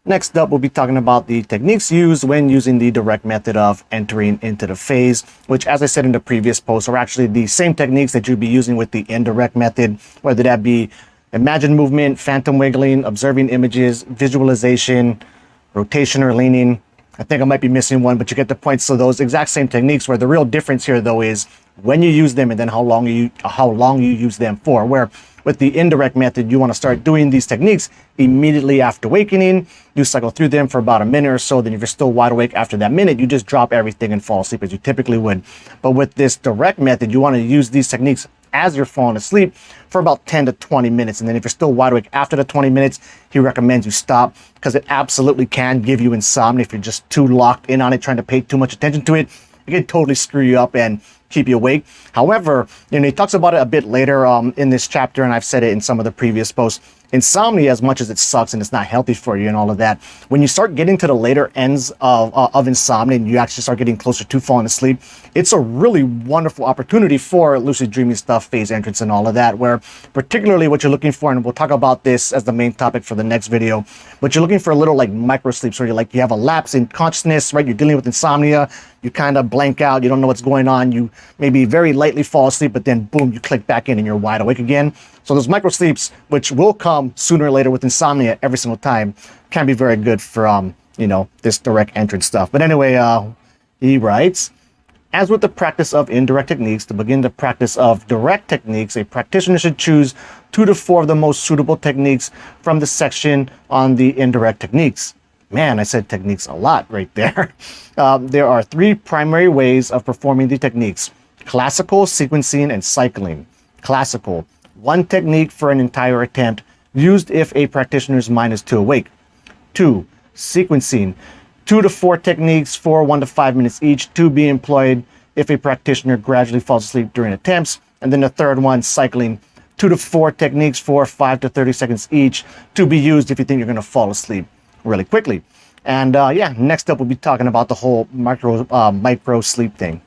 Next up, we'll be talking about the techniques used when using the direct method of entering into the phase, which, as I said in the previous post, are actually the same techniques that you'd be using with the indirect method, whether that be imagined movement, phantom wiggling, observing images, visualization, rotation or leaning. I think I might be missing one, but you get the point. So those exact same techniques, where the real difference here though is when you use them and then how long you use them for. Where with the indirect method, you want to start doing these techniques immediately after awakening. You cycle through them for about a minute or so. Then if you're still wide awake after that minute, you just drop everything and fall asleep as you typically would. But with this direct method, you want to use these techniques as you're falling asleep for about 10 to 20 minutes. And then if you're still wide awake after the 20 minutes, he recommends you stop, because it absolutely can give you insomnia if you're just too locked in on it, trying to pay too much attention to it. It can totally screw you up and keep you awake. However, he talks about it a bit later in this chapter, and I've said it in some of the previous posts. Insomnia, as much as it sucks and it's not healthy for you and all of that, when you start getting to the later ends of insomnia and you actually start getting closer to falling asleep, it's a really wonderful opportunity for lucid dreaming stuff, phase entrance, and all of that, where particularly what you're looking for, and we'll talk about this as the main topic for the next video, but you're looking for a little like micro sleeps where you have a lapse in consciousness, right? You're dealing with insomnia, you kind of blank out, you don't know what's going on, you maybe very lightly fall asleep, but then boom, you click back in and you're wide awake again. So those micro sleeps, which will come sooner or later with insomnia every single time, can be very good for this direct entrance stuff. But anyway, he writes, as with the practice of indirect techniques, to begin the practice of direct techniques, a practitioner should choose 2 to 4 of the most suitable techniques from the section on the indirect techniques. Man, I said techniques a lot right there. There are 3 primary ways of performing the techniques: classical, sequencing, and cycling. Classical: 1 technique for an entire attempt, used if a practitioner's mind is too awake. 2. Sequencing: 2 to 4 techniques for 1 to 5 minutes each, to be employed if a practitioner gradually falls asleep during attempts. And then the third one, cycling: 2 to 4 techniques for 5 to 30 seconds each, to be used if you think you're going to fall asleep really quickly. And next up we'll be talking about the whole micro sleep thing.